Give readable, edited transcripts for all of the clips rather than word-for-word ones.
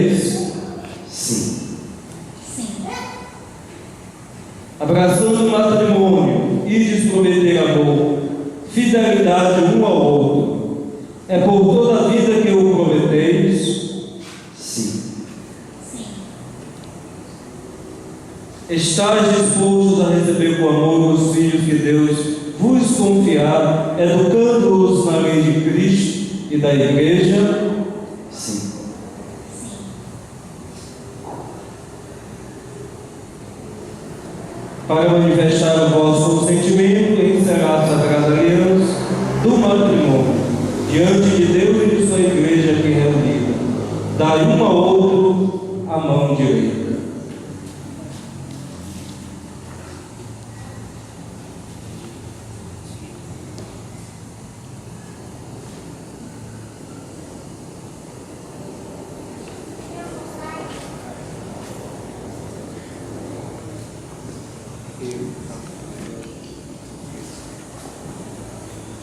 prometeis? Sim. Abraçando o matrimônio, ides prometer amor, fidelidade um ao outro. É por toda a vida que o prometeis? Sim. Estais dispostos a receber com amor os filhos que Deus vos confiar, educando-os na lei de Cristo e da Igreja? Sim. Para manifestar o vosso consentimento em encerrar a sagrada aliança do matrimônio, diante de Deus e de sua Igreja aqui reunida, dai um ao outro a mão direita.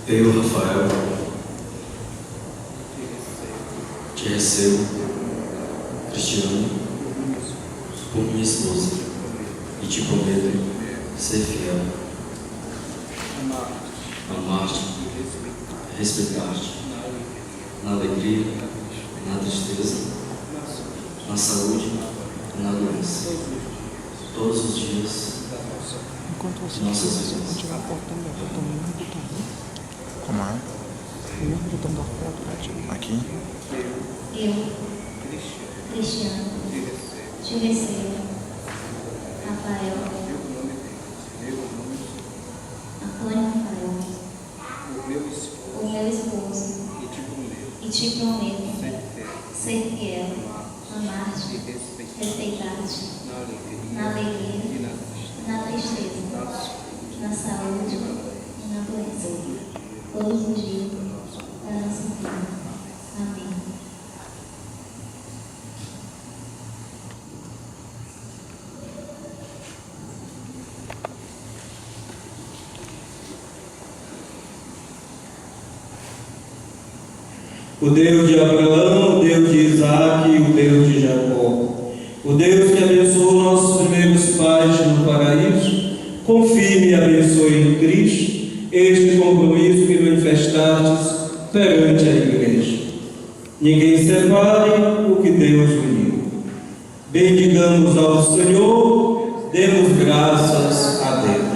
Eu, Rafael, te recebo, Cristiano, por minha esposa e te prometo ser fiel, amar-te, respeitar-te, na alegria, na tristeza, na saúde e na doença, todos os dias de nossas vidas. Como é? Aqui. Eu, Cristiano, te recebo, Rafael, Antônio Rafael, o meu esposo, e te prometo ser fiel, amar-te, respeitar-te, na alegria, na tristeza, na saúde e na doença, todos os dias da nossa vida. Amém. O Deus de Abraão, o Deus de Isaac e o Deus de Jacó, o Deus que abençoou nossos primeiros pais no paraíso, confirme e abençoe em Cristo este compromisso que manifestastes perante a Igreja. Ninguém separe o que Deus uniu. Bendigamos ao Senhor, demos graças a Deus.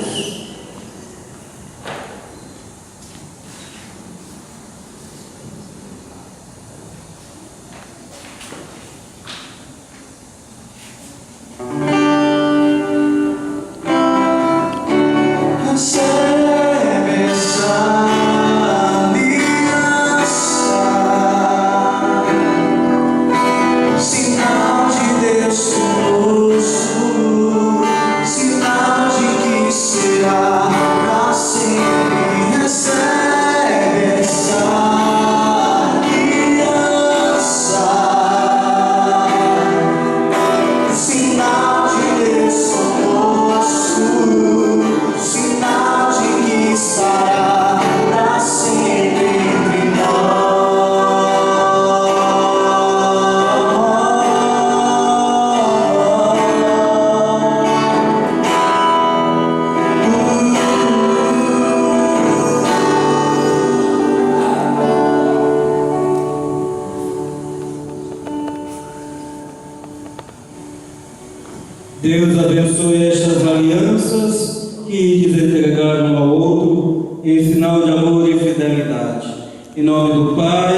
Deus abençoe estas alianças que ides entregar um ao outro em sinal de amor e fidelidade. Em nome do Pai,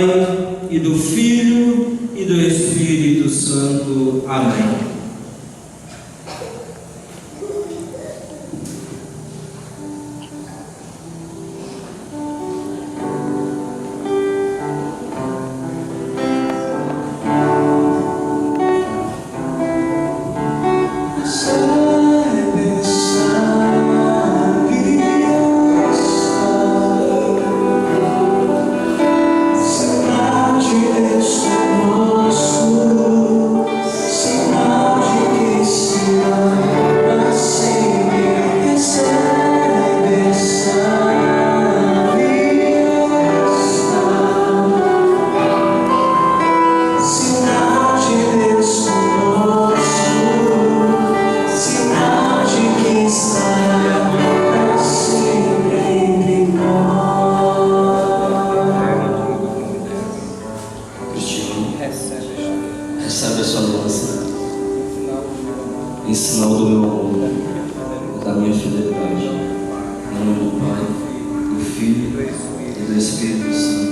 e do Filho, e do Espírito Santo. Amém. Sinal Recebe essa aliança em sinal do meu amor e da minha fidelidade. Em nome do Pai, do Filho e do Espírito Santo.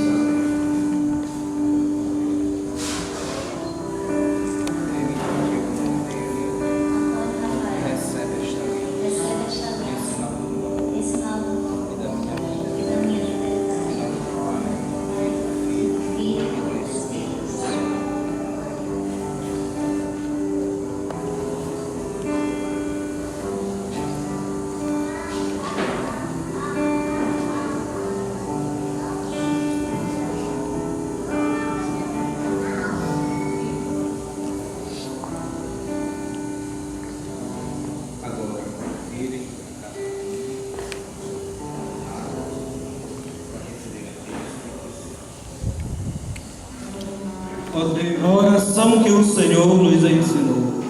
A oração que o Senhor nos ensinou.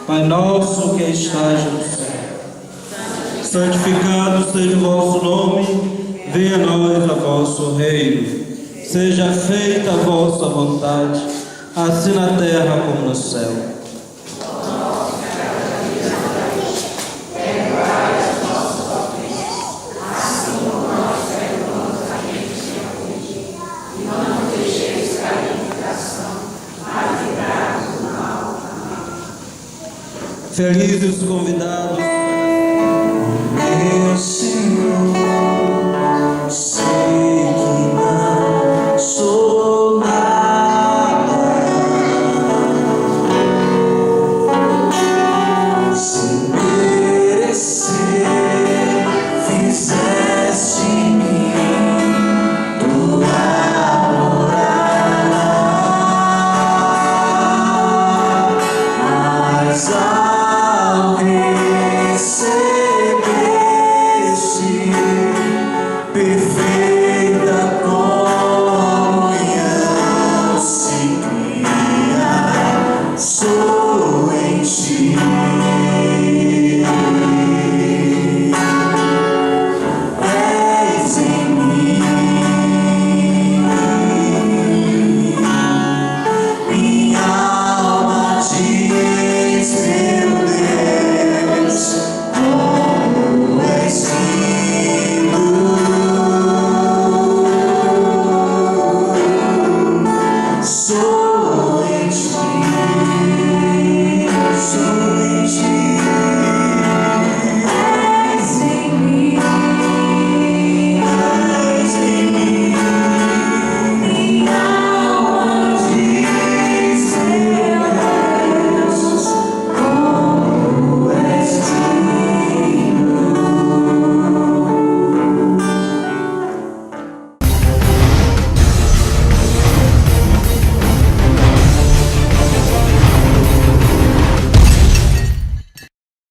Pai nosso que estás no céu, santificado seja o vosso nome, venha a nós o vosso reino. Seja feita a vossa vontade, assim na terra como no céu. Felizes os convidados. Meu Senhor, sei que não sou nada, sem merecer, fizeste em mim tua morada, mas perfeita comunhão se cria.